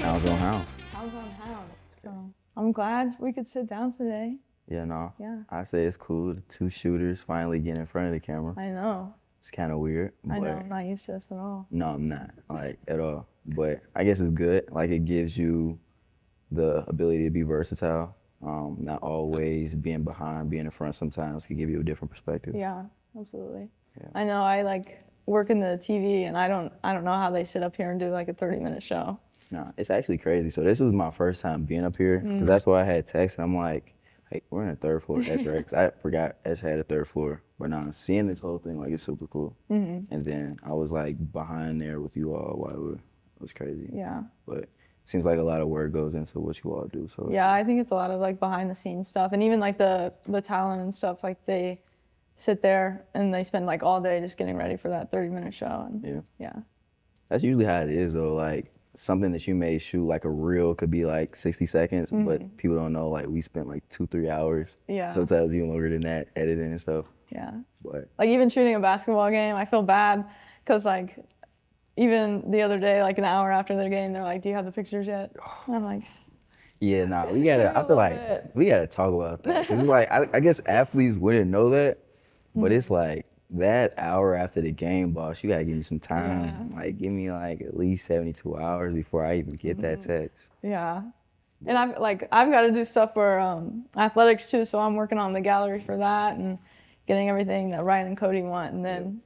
Hounds on Hounds. Hounds on Hounds. So I'm glad we could sit down today. Yeah, no. Yeah. I say it's cool. The two shooters finally get in front of the camera. I know. It's kind of weird. I know. I'm not used to this at all. No, I'm not, like, at all. But I guess it's good. Like, it gives you the ability to be versatile. Not always being behind, being in front sometimes can give you a different perspective. Yeah, absolutely. Yeah. I know. I like work in the TV, and I don't know how they sit up here and do like a 30-minute show. No, it's actually crazy. So this was my first time being up here because that's why I had text. And I'm like, hey, we're in the third floor. That's right. Because I forgot S had a third floor. But now seeing this whole thing, like, it's super cool. And then I was like behind there with you all while it was crazy. Yeah. But it seems like a lot of work goes into what you all do. So Yeah, I think it's a lot of like behind the scenes stuff, and even like the talent and stuff. Like they sit there and they spend like all day just getting ready for that 30-minute show. And yeah. That's usually how it is though. Like, something that you may shoot like a reel could be like 60 seconds, but people don't know like we spent like 2-3 hours. Yeah. Sometimes even longer than that, editing and stuff. Yeah. But like even shooting a basketball game, I feel bad because like even the other day, like an hour after their game, they're like, "Do you have the pictures yet?" And I'm like, yeah, nah, we gotta. I feel like we gotta talk about that because it's like I guess athletes wouldn't know that, but it's like that hour after the game, boss, you gotta give me some time. Yeah. Like, give me like at least 72 hours before I even get that text. yeah. And I've got to do stuff for athletics too, so I'm working on the gallery for that and getting everything that Ryan and Cody want. And then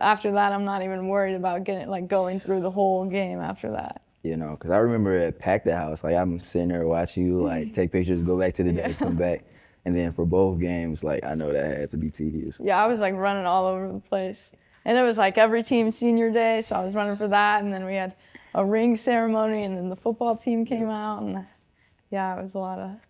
after that, I'm not even worried about going through the whole game after that. You know, because I remember at Pack the House, like I'm sitting there watching you like take pictures, go back to the desk, come back. And then for both games, like I know that had to be tedious. Yeah, I was like running all over the place. And it was like every team's senior day, so I was running for that. And then we had a ring ceremony, and then the football team came out. And yeah, it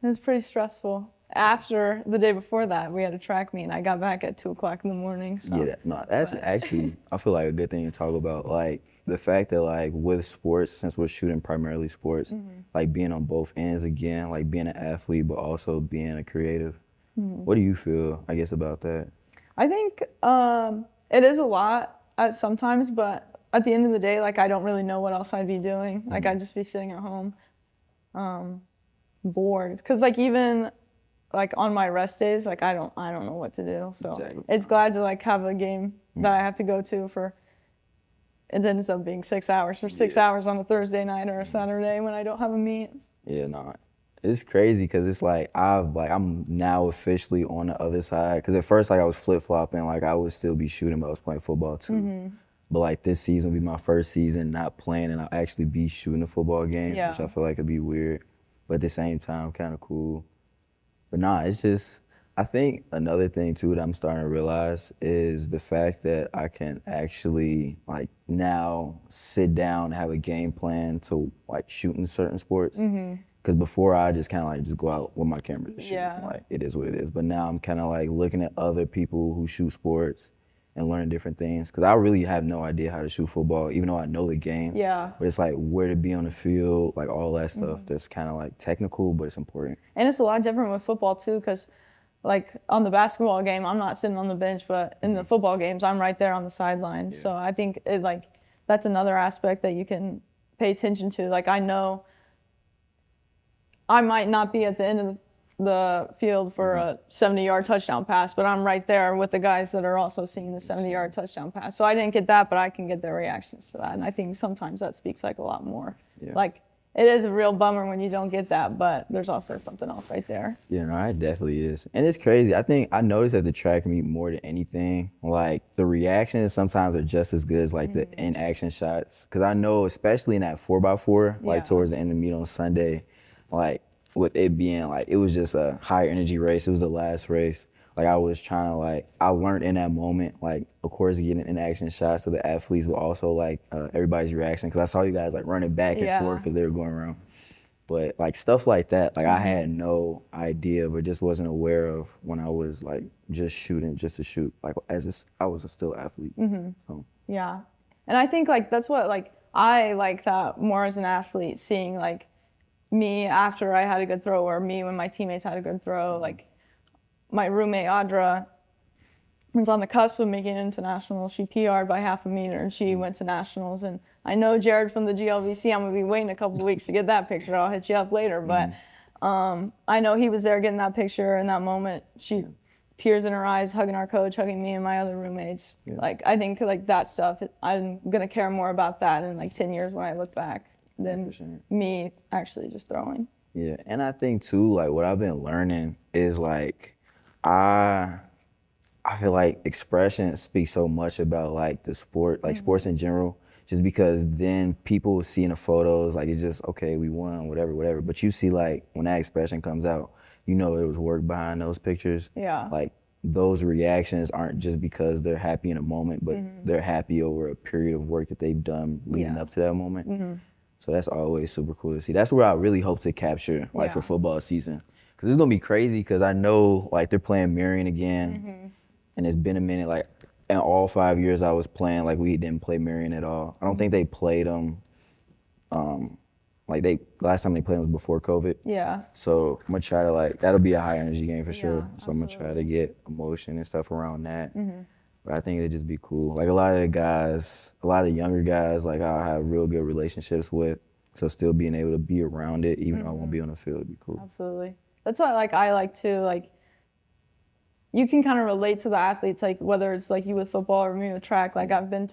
was pretty stressful. After the day before that, we had a track meet, and I got back at 2 o'clock in the morning. So. Yeah, no, that's actually, I feel like a good thing to talk about. Like the fact that like with sports, since we're shooting primarily sports, like being on both ends again, like being an athlete, but also being a creative. What do you feel, I guess, about that? I think it is a lot sometimes, but at the end of the day, like I don't really know what else I'd be doing. Like I'd just be sitting at home, bored. Because like even like on my rest days, like I don't know what to do. So it's glad to like have a game that I have to go to for. It ends up being 6 hours for 6 hours on a Thursday night or a Saturday when I don't have a meet. Yeah, no, it's crazy because it's like I'm now officially on the other side. Because at first, like I was flip flopping, like I would still be shooting, but I was playing football too. But like this season will be my first season not playing, and I'll actually be shooting the football games, which I feel like could be weird, but at the same time, kind of cool. But nah, it's just, I think another thing too that I'm starting to realize is the fact that I can actually like now sit down and have a game plan to like shooting certain sports. Because before I just kind of like just go out with my camera to shoot. Like it is what it is. But now I'm kind of like looking at other people who shoot sports and learning different things. Because I really have no idea how to shoot football, even though I know the game. Yeah. But it's like where to be on the field, like all that stuff that's kind of like technical, but it's important. And it's a lot different with football too, because like on the basketball game, I'm not sitting on the bench, but in the football games, I'm right there on the sidelines. So I think that's another aspect that you can pay attention to. Like I know I might not be at the end of the field for a 70-yard touchdown pass, but I'm right there with the guys that are also seeing the 70-yard touchdown pass. So I didn't get that, but I can get their reactions to that. And I think sometimes that speaks like a lot more. Like it is a real bummer when you don't get that, but there's also something else right there. Yeah, no, it definitely is. And it's crazy. I think I noticed at the track meet more than anything, like the reactions sometimes are just as good as like the in-action shots. Because I know, especially in that 4x4, like towards the end of the meet on Sunday, like with it being like, it was just a high energy race. It was the last race. Like I was trying to like, I learned in that moment, like of course getting in-action shots of the athletes, but also like everybody's reaction. Because I saw you guys like running back and forth as they were going around. But like stuff like that, like I had no idea, but just wasn't aware of when I was like just shooting, just to shoot. Like I was a still athlete. So. Yeah, and I think like that's what like I like that more as an athlete, seeing like me after I had a good throw, or me when my teammates had a good throw. Like my roommate Audra was on the cusp of making it into nationals. She PR'd by half a meter, and she went to nationals. And I know Jared from the GLVC. I'm gonna be waiting a couple of weeks to get that picture. I'll hit you up later. But I know he was there getting that picture in that moment. She, tears in her eyes, hugging our coach, hugging me and my other roommates. Like, I think like that stuff, I'm gonna care more about that in like 10 years when I look back than me actually just throwing. Yeah, and I think too, like what I've been learning is like, I feel like expression speaks so much about like the sport, like sports in general, just because then people see in the photos, like it's just, okay, we won, whatever, whatever. But you see like when that expression comes out, you know there was work behind those pictures. Yeah. Like those reactions aren't just because they're happy in a moment, but they're happy over a period of work that they've done leading up to that moment. So that's always super cool to see. That's where I really hope to capture, like for football season. Cause it's gonna be crazy, cause I know like they're playing Marion again, and it's been a minute. Like in all 5 years I was playing, like we didn't play Marion at all. I don't think they played them. Like last time they played was before COVID. Yeah. So I'm gonna try to like, that'll be a high energy game for sure. So absolutely. I'm gonna try to get emotion and stuff around that. But I think it'd just be cool. Like a lot of the guys, a lot of younger guys, like I'll have real good relationships with. So still being able to be around it, even though I won't be on the field, would be cool. Absolutely. That's what like I like to like. You can kind of relate to the athletes, like whether it's like you with football or me with track. Like I've been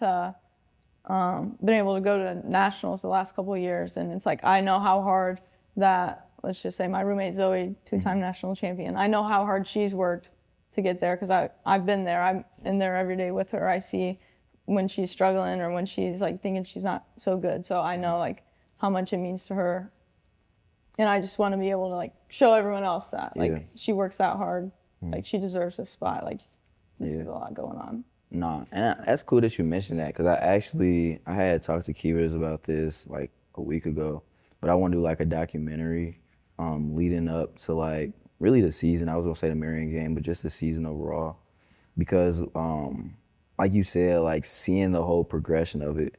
able to go to nationals the last couple of years, and it's like I know how hard that. Let's just say my roommate Zoe, two-time national champion. I know how hard she's worked to get there because I've been there. I'm in there every day with her. I see when she's struggling or when she's like thinking she's not so good. So I know like how much it means to her, and I just want to be able to like show everyone else that like she works that hard, like she deserves a spot. Like this is a lot going on. Nah, and that's cool that you mentioned that, because I had talked to Kivas about this like a week ago, but I want to do like a documentary leading up to like really the season. I was gonna say the Marion game, but just the season overall, because like you said, like seeing the whole progression of it,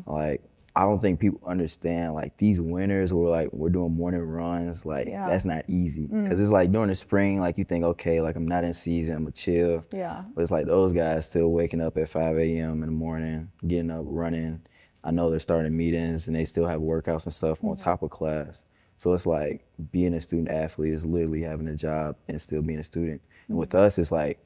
like I don't think people understand like these winners were like, we're doing morning runs, like that's not easy. Cause it's like during the spring, like you think, okay, like I'm not in season, I'm gonna chill. Yeah. But it's like those guys still waking up at 5 a.m. in the morning, getting up, running. I know they're starting meetings and they still have workouts and stuff on top of class. So it's like being a student athlete is literally having a job and still being a student. And with us, it's like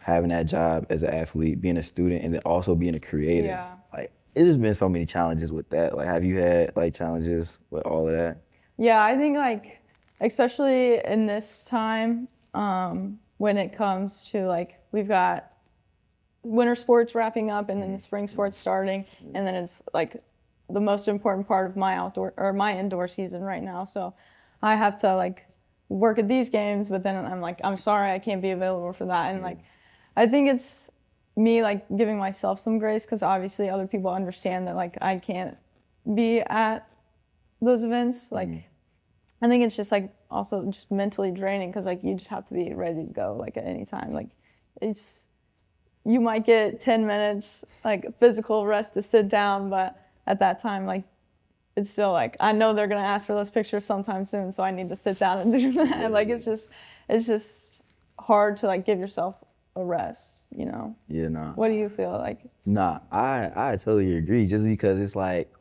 having that job as an athlete, being a student, and then also being a creative. Yeah. Like, it's just been so many challenges with that. Like, have you had like challenges with all of that? Yeah, I think like, especially in this time, when it comes to like, we've got winter sports wrapping up and then the spring sports starting, and then it's like the most important part of my indoor season right now. So I have to like work at these games, but then I'm like, I'm sorry, I can't be available for that. And like, I think it's me like giving myself some grace, because obviously other people understand that like I can't be at those events. Like I think it's just like also just mentally draining, because like you just have to be ready to go like at any time. Like you might get 10 minutes like physical rest to sit down, but at that time like it's still like I know they're gonna ask for those pictures sometime soon, so I need to sit down and do that. Like it's just hard to like give yourself a rest. You know? Yeah, nah. What do you feel like? Nah, I totally agree. Just because it's like,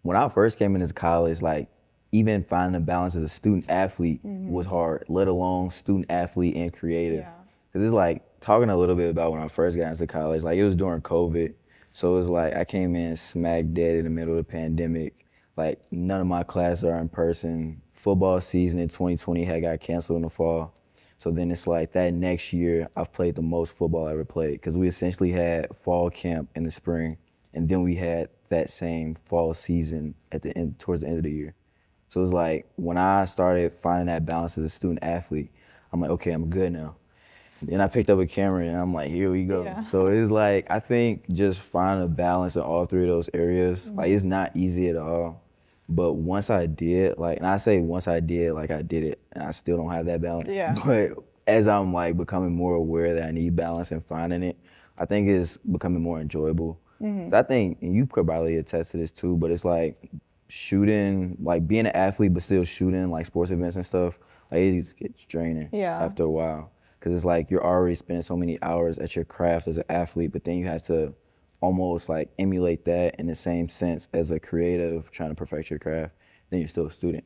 when I first came into college, like even finding a balance as a student athlete was hard, let alone student athlete and creative. Yeah. Cause it's like, talking a little bit about when I first got into college, like it was during COVID. So it was like, I came in smack dead in the middle of the pandemic. Like none of my classes are in person. Football season in 2020 had got canceled in the fall. So then it's like that next year, I've played the most football I ever played, because we essentially had fall camp in the spring, and then we had that same fall season at the end, towards the end of the year. So it was like, when I started finding that balance as a student athlete, I'm like, okay, I'm good now. Then I picked up a camera and I'm like, here we go. Yeah. So it's like, I think just finding a balance in all three of those areas, like it's not easy at all. But once I did, like, and I say once I did, like I did it, and I still don't have that balance. Yeah. But as I'm like becoming more aware that I need balance and finding it, I think it's becoming more enjoyable. So I think, and you could probably attest to this too, but it's like shooting, like being an athlete but still shooting like sports events and stuff, like it just gets draining after a while. Because it's like you're already spending so many hours at your craft as an athlete, but then you have to almost like emulate that in the same sense as a creative trying to perfect your craft, then you're still a student.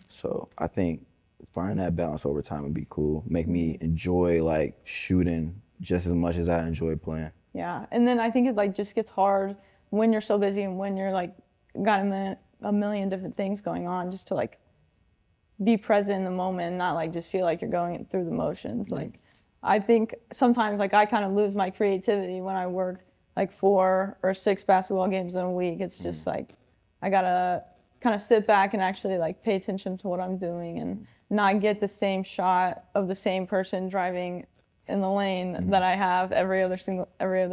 So I think finding that balance over time would be cool. Make me enjoy like shooting just as much as I enjoy playing. Yeah, and then I think it like just gets hard when you're so busy and when you're like got a million different things going on, just to like be present in the moment and not like just feel like you're going through the motions. Like I think sometimes like I kind of lose my creativity when I work like 4 or 6 basketball games in a week. It's just like I gotta kind of sit back and actually like pay attention to what I'm doing and not get the same shot of the same person driving in the lane that I have every other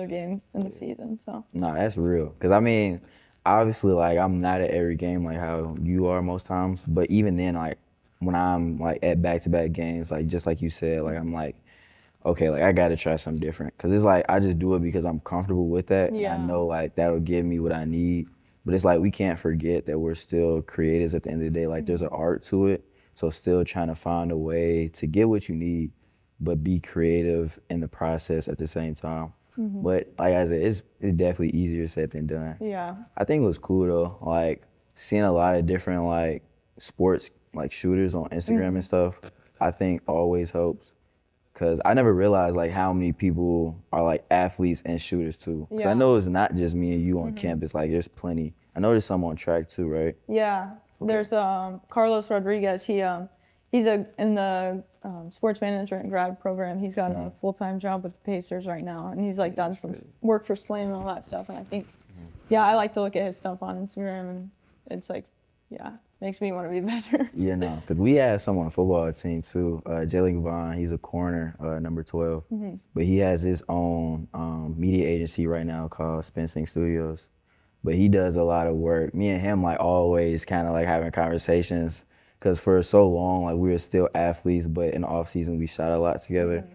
game in the season. So No, that's real. Cause I mean, obviously like I'm not at every game like how you are most times, but even then like when I'm like at back-to-back games, like just like you said, like I'm like, okay, like I gotta try something different. Cause it's like I just do it because I'm comfortable with that. Yeah. And I know like that'll give me what I need. But it's like we can't forget that we're still creators at the end of the day. Like there's an art to it. So still trying to find a way to get what you need, but be creative in the process at the same time. But like I said, it's definitely easier said than done. yeah, I think it was cool though, like seeing a lot of different like sports like shooters on Instagram and stuff. I think always helps. Cause I never realized like how many people are like athletes and shooters too. Cause I Yeah. know it's not just me and you on campus. Like there's plenty. I know there's some on track too, right? yeah. There's Carlos Rodriguez. He's in the sports management grad program. He's got a full-time job with the Pacers right now, and he's like done some work for Slam and all that stuff. And I think, yeah, I like to look at his stuff on Instagram, and it's like, yeah, makes me want to be better. Yeah, no, because we have someone on the football team too. Jalen Vaughn, he's a corner, number 12. But he has his own media agency right now called Spensing Studios. But he does a lot of work. Me and him like always kind of like having conversations because for so long like we were still athletes, but in the off season we shot a lot together.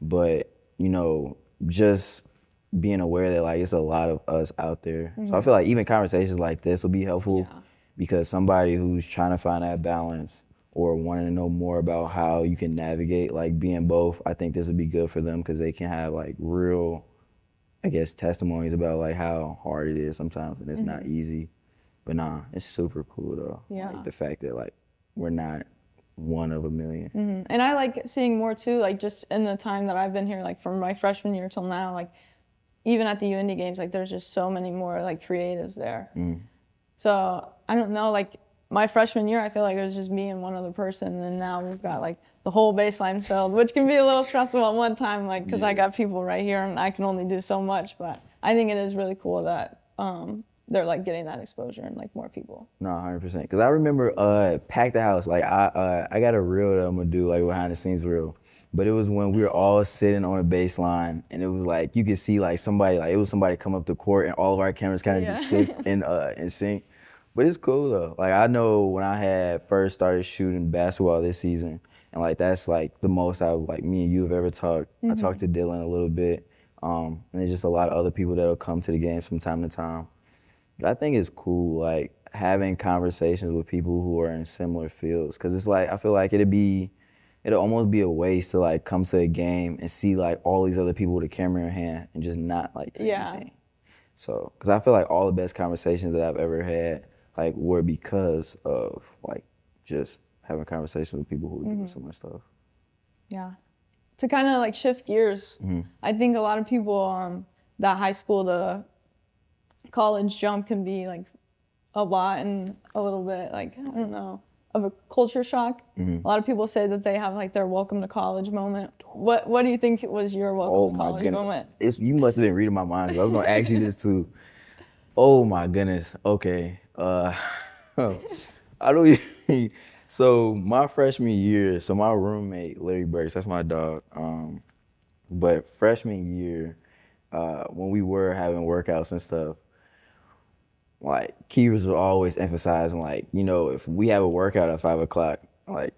But you know, just being aware that like it's a lot of us out there. So I feel like even conversations like this will be helpful. Yeah. Because somebody who's trying to find that balance or wanting to know more about how you can navigate like being both, I think this would be good for them because they can have like real, I guess, testimonies about like how hard it is sometimes and it's not easy. But nah, it's super cool though. Yeah. Like the fact that like we're not one of a million. And I like seeing more too, like just in the time that I've been here, like from my freshman year till now, like even at the UND games, like there's just so many more like creatives there. So I don't know, like my freshman year, I feel like it was just me and one other person, and now we've got like the whole baseline filled, which can be a little stressful at one time, like because I got people right here and I can only do so much. But I think it is really cool that they're like getting that exposure and like more people. No, 100%. Cause I remember Pack the House. Like I got a reel that I'm gonna do like behind the scenes reel. But it was when we were all sitting on a baseline and it was like you could see like somebody like it was somebody come up the court and all of our cameras kind of just shift in sync. But it's cool though. Like I know when I had first started shooting basketball this season, and like that's like the most I like me and you have ever talked. I talked to Dylan a little bit, and there's just a lot of other people that'll come to the games from time to time. But I think it's cool like having conversations with people who are in similar fields, cause it's like I feel like it'll almost be a waste to like come to a game and see like all these other people with a camera in hand and just not like say anything. So, cause I feel like all the best conversations that I've ever had like were because of like just having conversations with people who are doing similar stuff. Yeah. To kind of like shift gears, I think a lot of people that high school to college jump can be like a lot and a little bit like, I don't know, of a culture shock. A lot of people say that they have like their welcome to college moment. What do you think was your welcome to college moment? You must have been reading my mind 'cause I was gonna ask you this too. Oh my goodness. Okay. I don't even, so my freshman year, so my roommate, Larry Burks, that's my dog. But freshman year, when we were having workouts and stuff, like Keevers were always emphasizing like, you know, if we have a workout at 5 o'clock, like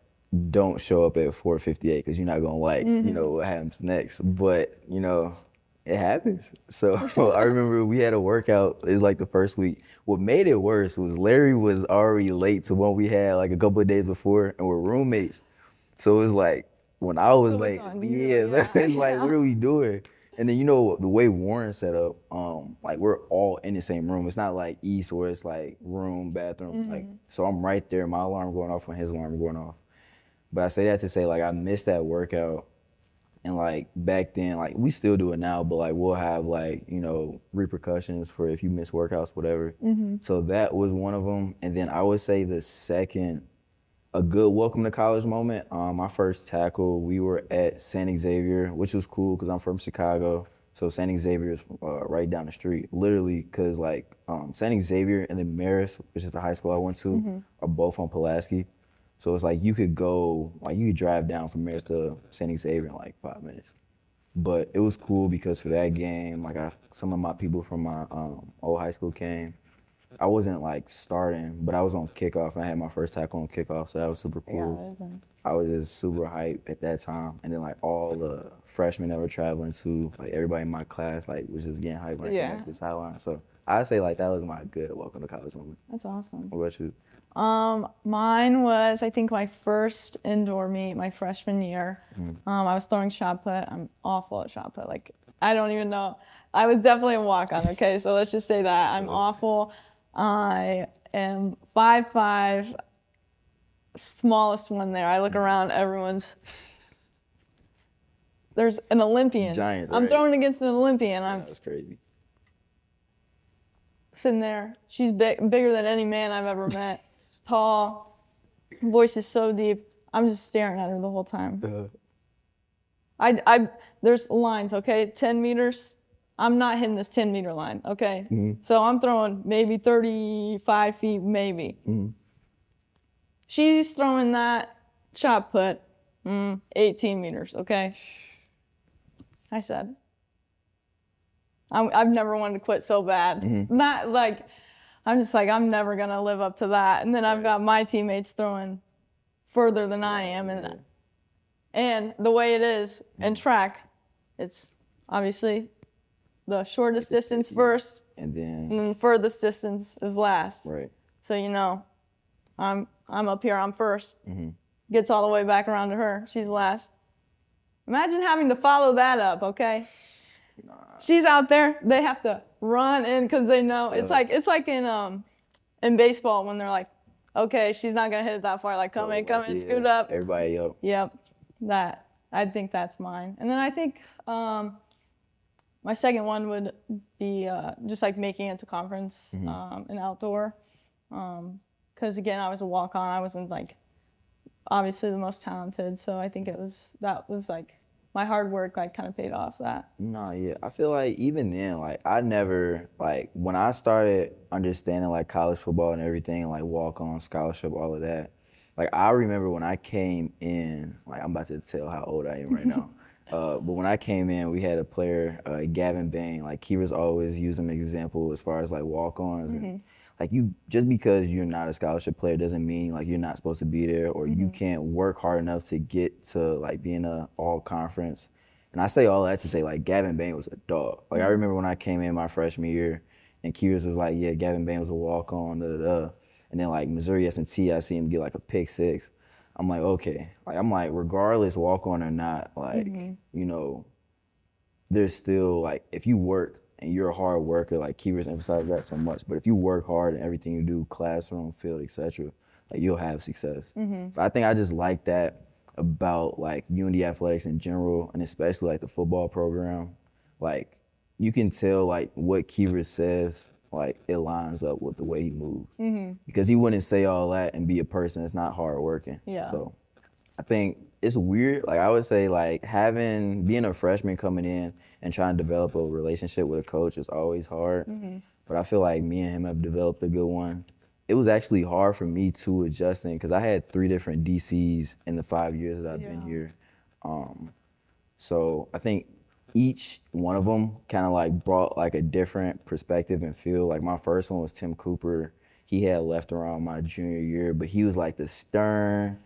don't show up at 4:58 because you're not gonna like, you know, what happens next. But, you know, it happens. So I remember we had a workout, it was like the first week. What made it worse was Larry was already late to one we had like a couple of days before and we're roommates. So it was like when I was late, it's like, what are we doing? And then, you know, the way Warren's set up, like we're all in the same room. It's not like East where it's like room, bathroom. Like, so I'm right there, my alarm going off when his alarm going off. But I say that to say, like, I missed that workout. And like back then, like we still do it now, but like we'll have like, you know, repercussions for if you miss workouts, whatever. So that was one of them. And then I would say the second, a good welcome to college moment. My first tackle, we were at St. Xavier, which was cool because I'm from Chicago. So St. Xavier is right down the street, literally, because like St. Xavier and then Marist, which is the high school I went to, are both on Pulaski. So it's like you could go, like you could drive down from Marist to St. Xavier in like 5 minutes. But it was cool because for that game, like some of my people from my old high school came. I wasn't like starting, but I was on kickoff. I had my first tackle on kickoff, so that was super cool. Yeah, I was just super hyped at that time. And then like all the freshmen that were traveling too, like everybody in my class like was just getting hyped when I came back to sideline. So I'd say like that was my good welcome to college moment. That's awesome. What about you? Mine was, I think, my first indoor meet my freshman year. I was throwing shot put. I'm awful at shot put. Like, I don't even know. I was definitely a walk-on, okay? So let's just say that. I'm awful. I am 5'5", smallest one there. I look around, there's an Olympian. Giants, I'm throwing against an Olympian. That's crazy. Sitting there. She's bigger than any man I've ever met. Tall, voice is so deep. I'm just staring at her the whole time. There's lines, okay? 10 meters. I'm not hitting this 10-meter line, okay? So I'm throwing maybe 35 feet, maybe. She's throwing that shot put 18 meters, okay? I said, I've never wanted to quit so bad. Not like, I'm just like, I'm never going to live up to that. And then I've got my teammates throwing further than I am. And the way it is in track, it's obviously the shortest distance first, and then the furthest distance is last. Right. So, you know, I'm up here, I'm first. Gets all the way back around to her. She's last. Imagine having to follow that up, okay? She's out there. They have to run in because they know it's like in baseball when they're like, okay, she's not gonna hit it that far. Like, come in, scoot up. Everybody up. Yep, that. I think that's mine. And then I think my second one would be just like making it to conference and outdoor. Because again, I was a walk-on. I wasn't like obviously the most talented. So I think that was like my hard work like kind of paid off that. No, yeah. I feel like even then, like I never, like when I started understanding like college football and everything, like walk-on, scholarship, all of that, like I remember when I came in, like I'm about to tell how old I am right now. But when I came in, we had a player, Gavin Bain, like Kivas always used him as an example as far as like walk-ons. And like just because you're not a scholarship player doesn't mean like you're not supposed to be there or you can't work hard enough to get to like being a all conference. And I say all that to say like Gavin Bain was a dog. Like I remember when I came in my freshman year and Kivas was like, yeah, Gavin Bain was a walk-on, And then like Missouri S&T, I see him get like a pick six. I'm like, okay. Like I'm like, regardless walk-on or not, like, you know, there's still like, if you work and you're a hard worker, like Kivas emphasizes that so much, but if you work hard in everything you do, classroom, field, etc., like you'll have success. But I think I just like that about like UND athletics in general, and especially like the football program. Like you can tell like what Kivas says, like it lines up with the way he moves. Because he wouldn't say all that and be a person that's not hard working. Yeah. So I think it's weird. Like I would say like being a freshman coming in and trying to develop a relationship with a coach is always hard. But I feel like me and him have developed a good one. It was actually hard for me too adjusting because I had 3 different DCs in the 5 years that I've been here. So I think each one of them kind of like brought like a different perspective and feel. Like my first one was Tim Cooper. He had left around my junior year, but he was like the stern,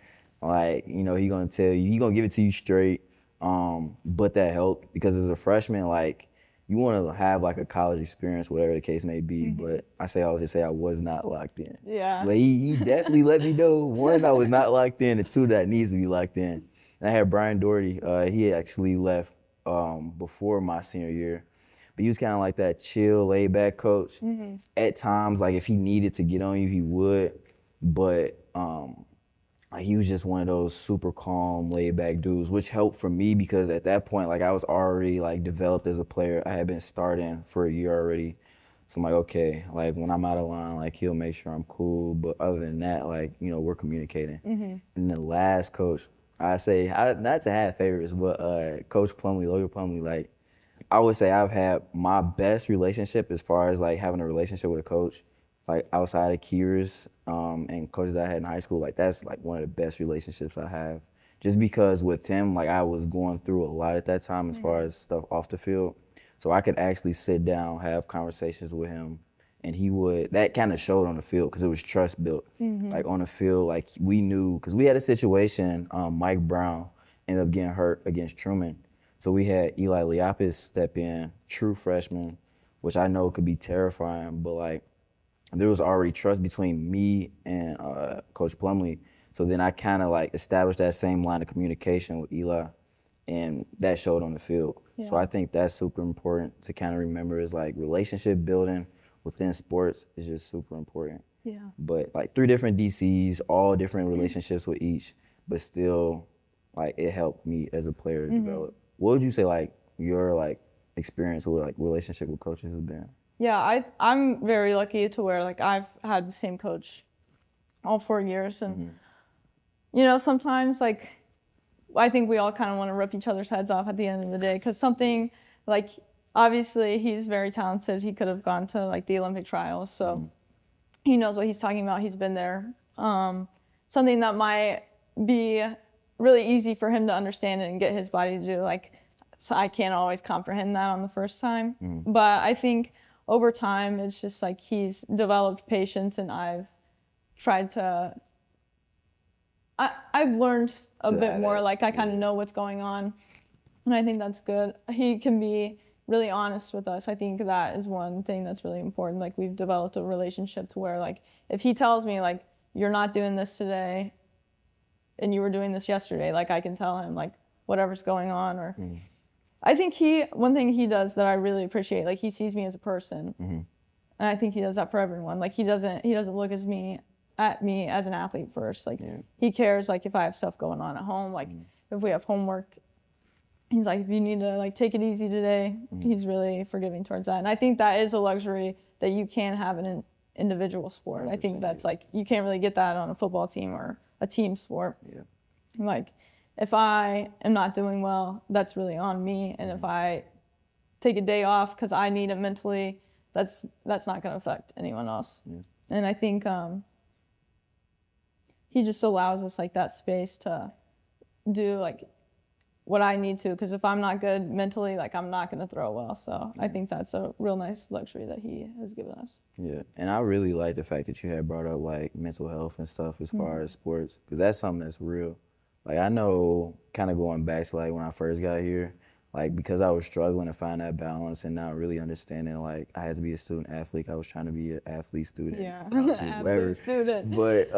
like, you know, he gonna tell you, he gonna give it to you straight. But that helped because as a freshman, like you want to have like a college experience, whatever the case may be. But I always say I was not locked in. Yeah. But he definitely let me know, one, I was not locked in, and 2, that needs to be locked in. And I had Brian Doherty. He actually left before my senior year. But he was kind of like that chill, laid back coach. At times, like if he needed to get on you, he would. But like he was just one of those super calm, laid back dudes, which helped for me because at that point, like I was already like developed as a player. I had been starting for a year already. So I'm like, okay, like when I'm out of line, like he'll make sure I'm cool. But other than that, like, you know, we're communicating. And the last coach, I say, not to have favorites, but Coach Plumlee, Logan Plumlee, like I would say I've had my best relationship as far as like having a relationship with a coach, like outside of Kiers and coaches that I had in high school. Like that's like one of the best relationships I have. Just because with him, like I was going through a lot at that time as far as stuff off the field. So I could actually sit down, have conversations with him, and he would, that kind of showed on the field because it was trust built. Like on the field, like we knew, because we had a situation, Mike Brown ended up getting hurt against Truman. So we had Eli Leapis step in, true freshman, which I know could be terrifying, but like there was already trust between me and Coach Plumlee. So then I kind of like established that same line of communication with Eli, and that showed on the field. So I think that's super important to kind of remember is like relationship building within sports is just super important. But like 3 different DCs, all different relationships with each, but still like it helped me as a player to develop. What would you say like your like experience with like relationship with coaches has been? Yeah, I'm very lucky to where like I've had the same coach all 4 years, and you know, sometimes like I think we all kind of want to rip each other's heads off at the end of the day because something like obviously he's very talented. He could have gone to like the Olympic trials, so he knows what he's talking about. He's been there. Something that might be really easy for him to understand and get his body to do. Like, so I can't always comprehend that on the first time, but I think over time it's just like he's developed patience, and I've tried to. I've learned a bit more. Like I kind of know what's going on, and I think that's good. He can be really honest with us. I think that is one thing that's really important. Like we've developed a relationship to where like if he tells me like you're not doing this today and you were doing this yesterday, like I can tell him like whatever's going on. Or I think one thing he does that I really appreciate, like he sees me as a person, and I think he does that for everyone. Like he doesn't look at me as an athlete first. Like he cares like if I have stuff going on at home, like if we have homework, he's like, if you need to like take it easy today, he's really forgiving towards that. And I think that is a luxury that you can have in an individual sport. I think that's like, you can't really get that on a football team or a team sport. Like if I am not doing well, that's really on me. And if I take a day off because I need it mentally, that's not going to affect anyone else. And I think he just allows us like that space to do like what I need to, because if I'm not good mentally, like I'm not going to throw well. So I think that's a real nice luxury that he has given us. Yeah, and I really like the fact that you had brought up like mental health and stuff as far as sports, because that's something that's real. Like I know, kind of going back to like when I first got here, like because I was struggling to find that balance and not really understanding like I had to be a student athlete. I was trying to be an athlete student. Athlete student. But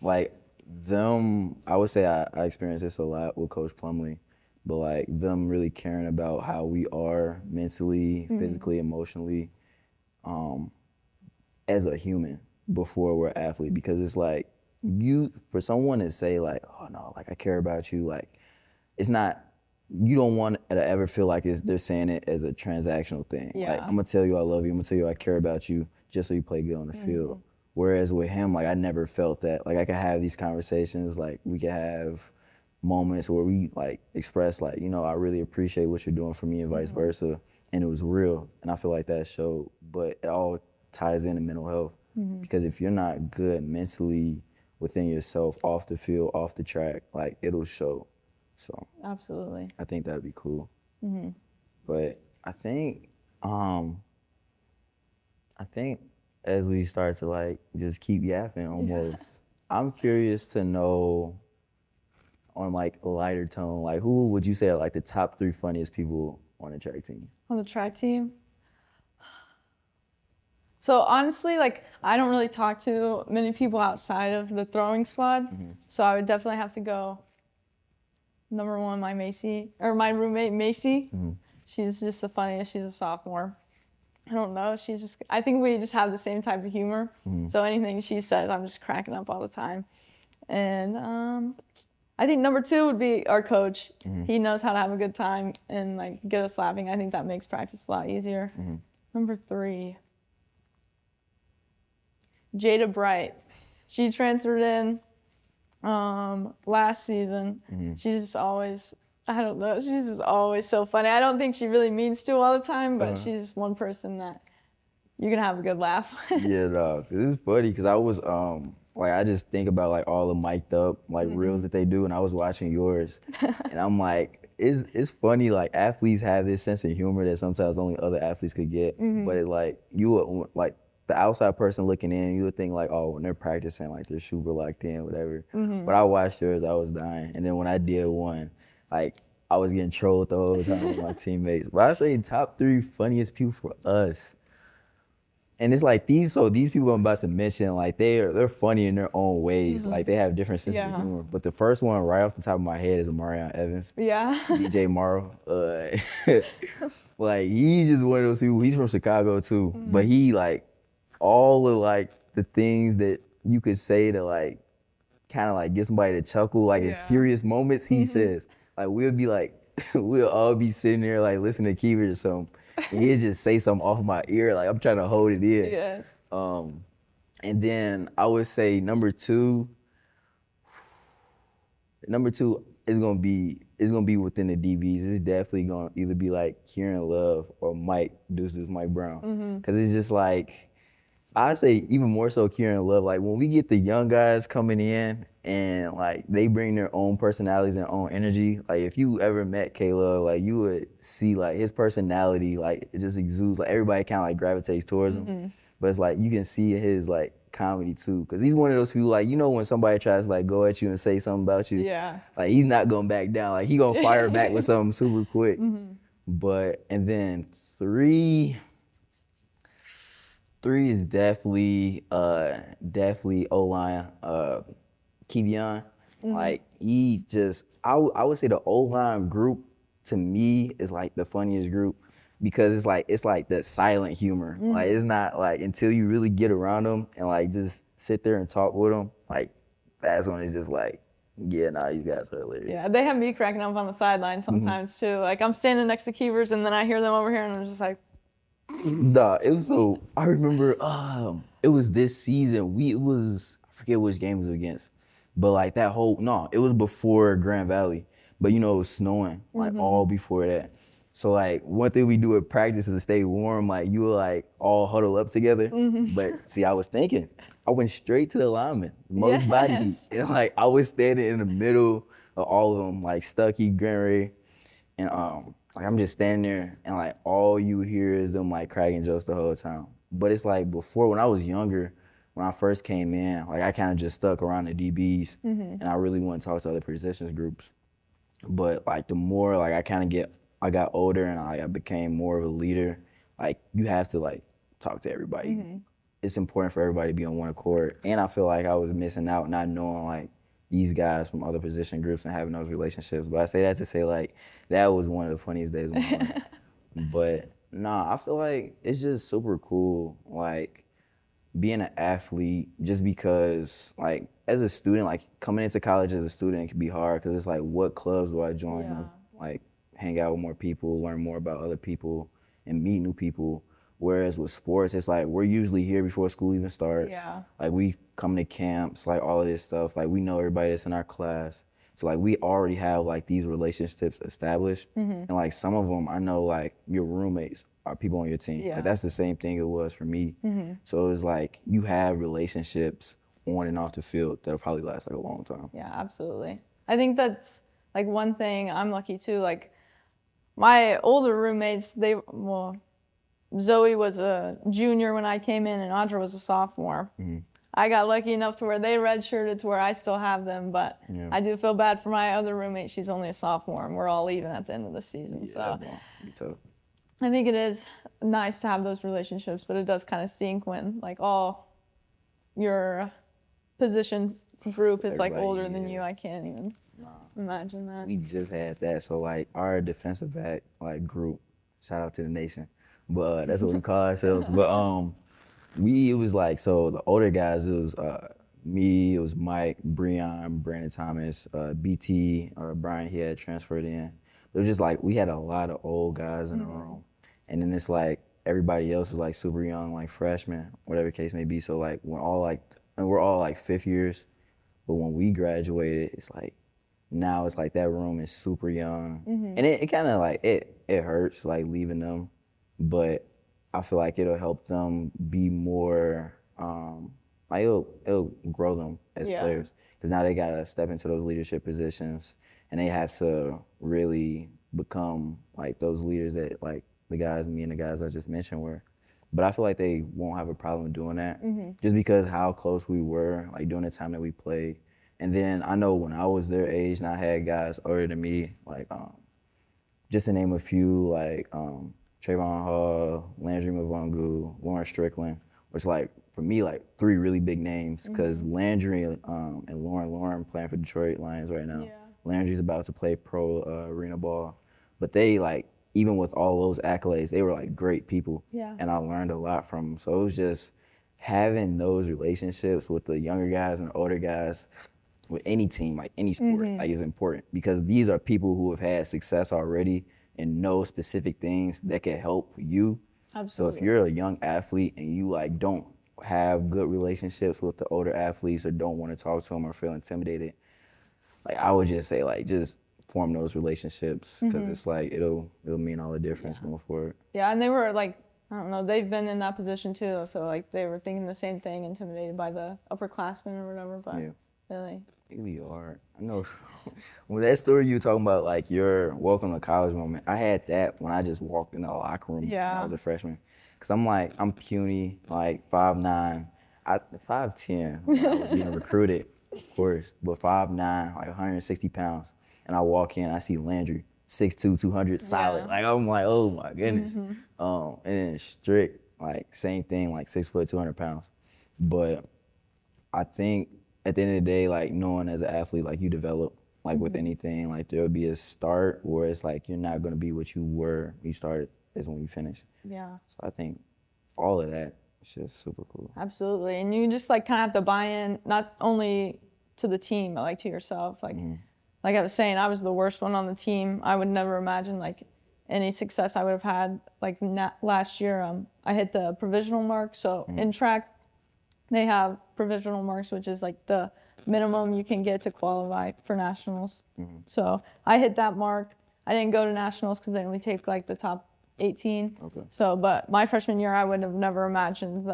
like them, I would say I experienced this a lot with Coach Plumlee, but like them really caring about how we are mentally, physically, emotionally, as a human before we're an athlete, because it's like for someone to say like, oh no, like I care about you, like it's not. You don't want to ever feel like they're saying it as a transactional thing. Like, I'm going to tell you I love you. I'm going to tell you I care about you just so you play good on the field. Whereas with him, like, I never felt that. Like, I could have these conversations. Like, we could have moments where we, like, express, like, you know, I really appreciate what you're doing for me and vice versa. And it was real. And I feel like that showed. But it all ties into mental health. Because if you're not good mentally within yourself, off the field, off the track, like, it'll show. So absolutely, I think that'd be cool. But I think as we start to like just keep yapping almost, I'm curious to know on like a lighter tone, like who would you say are like the top 3 funniest people on the track team? On the track team? So honestly, like I don't really talk to many people outside of the throwing squad. So I would definitely have to go number one, my roommate Macy. She's just the funniest. She's a sophomore. I don't know. I think we just have the same type of humor. So anything she says, I'm just cracking up all the time. And I think number two would be our coach. He knows how to have a good time and like get us laughing. I think that makes practice a lot easier. Number three, Jada Bright. She transferred in last season. She's just always, I don't know, she's just always so funny. I don't think she really means to all the time, but she's just one person that you can have a good laugh. Yeah, no, it's funny because I was like I just think about like all the mic'd up like reels that they do, and I was watching yours, and I'm like, it's funny like athletes have this sense of humor that sometimes only other athletes could get, but it like you would like the outside person looking in, you would think like, oh, when they're practicing like they're super locked in, whatever. But I watched yours, I was dying, and then when I did one, like I was getting trolled the whole time with my teammates. But I say top 3 funniest people for us. And it's like these people I'm about to mention, like they're funny in their own ways. Like they have different senses of humor. But the first one right off the top of my head is Marion Evans. Yeah. DJ Morrow. Like he's just one of those people. He's from Chicago too. But he like all of like the things that you could say to like kind of like get somebody to chuckle like in serious moments, he says. Like we'll be like, we'll all be sitting there like listening to Kiva or something. And he'll just say something off my ear, like I'm trying to hold it in. Yes. And then I would say number two is gonna be within the DBs. It's definitely gonna either be like Kieran Love or Mike Brown. Cause it's just like, I say even more so Kieran Love. Like when we get the young guys coming in and like they bring their own personalities and own energy. Like if you ever met Caleb, like you would see like his personality, like it just exudes. Like everybody kind of like gravitates towards him. But it's like you can see his like comedy too, cause he's one of those people like, you know, when somebody tries to like go at you and say something about you, like he's not gonna back down. Like he gonna fire back with something super quick. But and then three is definitely O-line, Kivonte. Like he just, I would say the O-line group to me is like the funniest group because it's like the silent humor. Like it's not like until you really get around them and like just sit there and talk with them, like that's when it's just like, yeah, nah, these guys are hilarious. Yeah, they have me cracking up on the sideline sometimes too. Like I'm standing next to Keevers and then I hear them over here and I'm just like, Nah, it was so, I remember it was this season. I forget which game it was against, but like it was before Grand Valley, but you know, it was snowing like all before that. So like one thing we do at practice is to stay warm, like you were like all huddle up together. But see, I was thinking, I went straight to the lineman, most body heat. And like I was standing in the middle of all of them, like Stuckey, Grand Ray, and like I'm just standing there and like all you hear is them like cracking jokes the whole time. But it's like before, when I was younger, when I first came in, like I kind of just stuck around the DBs and I really wouldn't talk to other positions groups. But like the more like I got older and I became more of a leader, like you have to like talk to everybody. It's important for everybody to be on one accord. And I feel like I was missing out not knowing like these guys from other position groups and having those relationships. But I say that to say like that was one of the funniest days of my life. But nah, I feel like it's just super cool, like being an athlete, just because like as a student, like coming into college as a student can be hard because it's like, what clubs do I join? Like hang out with more people, learn more about other people and meet new people. Whereas with sports, it's like we're usually here before school even starts. Like we come to camps, like all of this stuff. Like we know everybody that's in our class. So like we already have like these relationships established. And like some of them, I know like your roommates are people on your team. Like that's the same thing it was for me. So it was like you have relationships on and off the field that'll probably last like a long time. Yeah, absolutely. I think that's like one thing I'm lucky too. Like my older roommates, Zoe was a junior when I came in and Audra was a sophomore. I got lucky enough to where they redshirted to where I still have them, but I do feel bad for my other roommate. She's only a sophomore and we're all leaving at the end of the season. So Me too. I think it is nice to have those relationships, but it does kind of stink when like all your position group is like older than you. I can't even. Imagine that. We just had that. So like our defensive back like group, shout out to the nation, but that's what we call ourselves. But it was like, so the older guys, it was me, it was Mike, Breon, Brandon Thomas, BT, Brian, he had transferred in. It was just like we had a lot of old guys in the room, and then it's like everybody else is like super young, like freshmen, whatever the case may be. So like we're all like fifth years, but when we graduated, it's like now it's like that room is super young, and it kind of like it hurts like leaving them, but I feel like it'll help them be more like it'll grow them as players, because now they gotta step into those leadership positions and they have to really become like those leaders that like me and the guys I just mentioned were. But I feel like they won't have a problem doing that, just because how close we were like during the time that we played. And then I know when I was their age and I had guys older than me, like just to name a few, like Trayvon Hall, Landry Mavungu, Lauren Strickland, which like for me like three really big names, because Landry and Lauren playing for Detroit Lions right now. Landry's about to play pro arena ball, but they like, even with all those accolades, they were like great people, and I learned a lot from them. So it was just having those relationships with the younger guys and the older guys with any team, like any sport, like is important, because these are people who have had success already and know specific things that can help you. Absolutely. So if you're a young athlete and you like don't have good relationships with the older athletes or don't want to talk to them or feel intimidated, like I would just say like just form those relationships, because it's like it'll mean all the difference going forward. Yeah, and they were like, I don't know, they've been in that position too, so like they were thinking the same thing, intimidated by the upperclassmen or whatever, but really. Really hard. I know. When that story you were talking about, like your welcome to college moment, I had that when I just walked in the locker room when I was a freshman. Because I'm puny, like 5'9", 5'10", when I was getting recruited, of course, but 5'9", like 160 pounds. And I walk in, I see Landry, 6'2", 200, solid. Like, I'm like, oh my goodness. And then Strick, like same thing, like 6 foot, 200 pounds. But I think at the end of the day, like knowing as an athlete, like you develop, like with anything, like there'll be a start where it's like you're not gonna be what you were when you started is when you finish. So I think all of that is just super cool. Absolutely, and you just like kind of have to buy in, not only to the team, but like to yourself. Like, like I was saying, I was the worst one on the team. I would never imagine like any success I would have had. Like last year, I hit the provisional mark. So in track, they have provisional marks, which is like the minimum you can get to qualify for nationals. So I hit that mark. I didn't go to nationals because they only take like the top 18. So, but my freshman year, I would have never imagined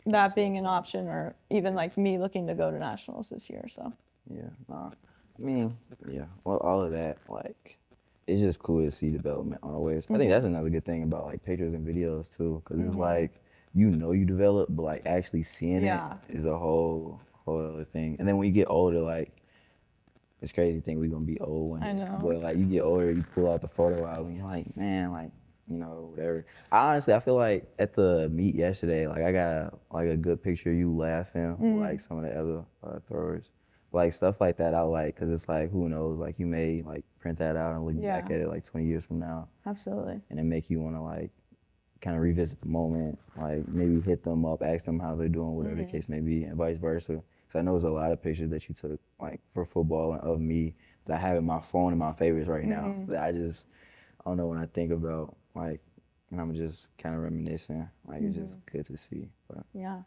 that being an option, or even like me looking to go to nationals this year. So. I mean, well, all of that, like, it's just cool to see development always. I think that's another good thing about like pictures and videos too, because it's like, you develop, but like actually seeing it is a whole other thing. And then when you get older, like, it's crazy to think we're gonna be old one day. I know. But like you get older, you pull out the photo out and you're like, man, like, whatever. I feel like at the meet yesterday, like I got like a good picture of you laughing with like some of the other throwers. Like stuff like that I like, because it's like, who knows, like you may like print that out and look back at it like 20 years from now. Absolutely. And it make you want to like kind of revisit the moment, like maybe hit them up, ask them how they're doing, whatever the case may be, and vice versa. So I know there's a lot of pictures that you took like for football and of me that I have in my phone in my favorites right now that I don't know, when I think about, like, and I'm just kind of reminiscing, like it's just good to see. But. Yeah.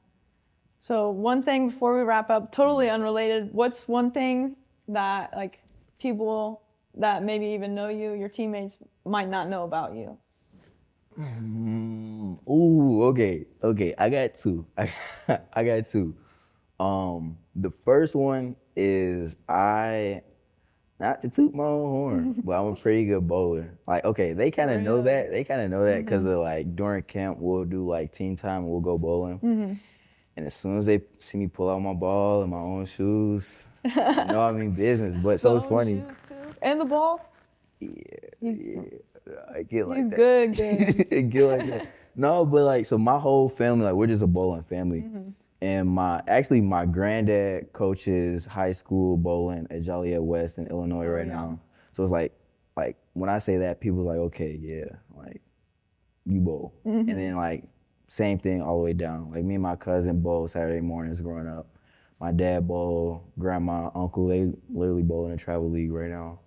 So one thing before we wrap up, totally unrelated, what's one thing that like people that maybe even know you, your teammates, might not know about you? Ooh, okay. I got two. I got two. The first one is not to toot my own horn, but I'm a pretty good bowler. Like, okay, they kind of know that. They kind of know that because of like during camp we'll do like team time and we'll go bowling. And as soon as they see me pull out my ball in my own shoes, I mean business. But so it's funny. Shoes too? And the ball? Yeah. I get like he's that. Good. Get like that. No, but like, so my whole family, like we're just a bowling family. And my granddad coaches high school bowling at Joliet West in Illinois right now. So it's like when I say that, people are like, okay, yeah, like you bowl. And then like same thing all the way down. Like me and my cousin bowl Saturday mornings growing up. My dad bowl, grandma, uncle, they literally bowl in a travel league right now.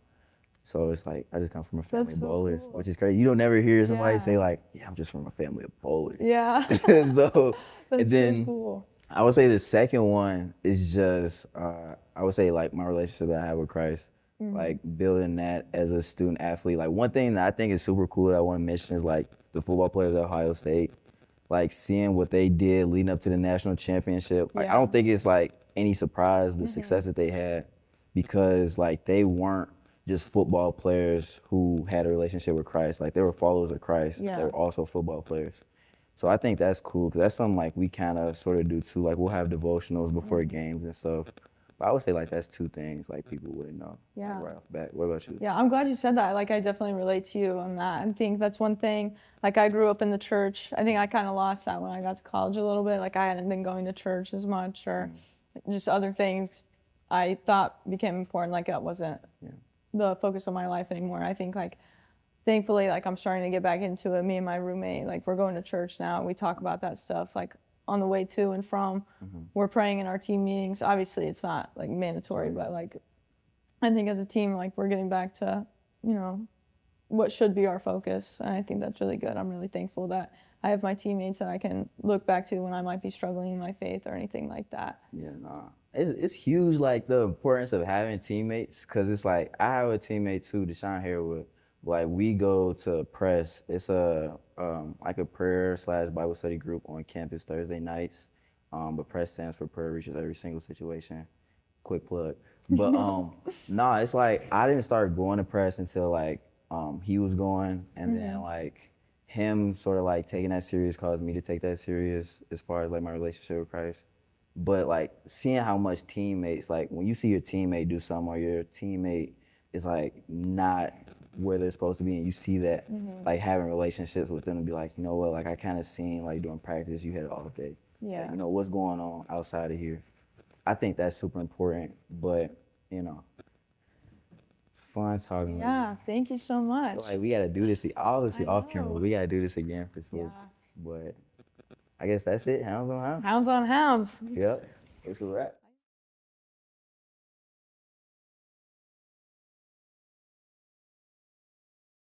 So it's like I just come from a family of bowlers, which is crazy. You don't never hear somebody say like, yeah, I'm just from a family of bowlers. Yeah. So That's and then so cool. I would say the second one is just I would say like my relationship that I have with Christ. Like building that as a student athlete. Like one thing that I think is super cool that I want to mention is like the football players at Ohio State. Like seeing what they did leading up to the national championship. Like I don't think it's like any surprise the success that they had, because like they weren't just football players who had a relationship with Christ. Like they were followers of Christ. Yeah. They were also football players. So I think that's cool, because that's something like we kind of sort of do too. Like we'll have devotionals before games and stuff. But I would say like that's two things like people wouldn't know like, right off the bat. What about you? Yeah, I'm glad you said that. Like I definitely relate to you on that. I think that's one thing. Like I grew up in the church. I think I kind of lost that when I got to college a little bit. Like I hadn't been going to church as much, or just other things I thought became important. Like that wasn't the focus of my life anymore. I think like thankfully, like I'm starting to get back into it. Me and my roommate, like we're going to church now. We talk about that stuff like on the way to and from. We're praying in our team meetings. Obviously, it's not like mandatory, but like I think as a team, like we're getting back to, you know, what should be our focus. And I think that's really good. I'm really thankful that I have my teammates that I can look back to when I might be struggling in my faith or anything like that. Yeah, nah. It's huge, like the importance of having teammates, because it's like I have a teammate too, Deshaun Harewood. Like we go to press. It's a like a prayer / Bible study group on campus Thursday nights. But press stands for prayer reaches every single situation. Quick plug. But nah, it's like I didn't start going to press until like he was going, and then like him sort of like taking that serious caused me to take that serious as far as like my relationship with Christ. But like seeing how much teammates, like when you see your teammate do something or your teammate is like not where they're supposed to be, and you see that like having relationships with them and be like, you know what, like I kind of seen like during practice you had it all day. Yeah. Like, you know what's going on outside of here. I think that's super important, but you know, it's fun talking. Yeah, thank you so much. Like we gotta do this, obviously off camera. We gotta do this again for sure. But I guess that's it. Hounds on Hounds. Hounds on Hounds. Yep, it's a wrap.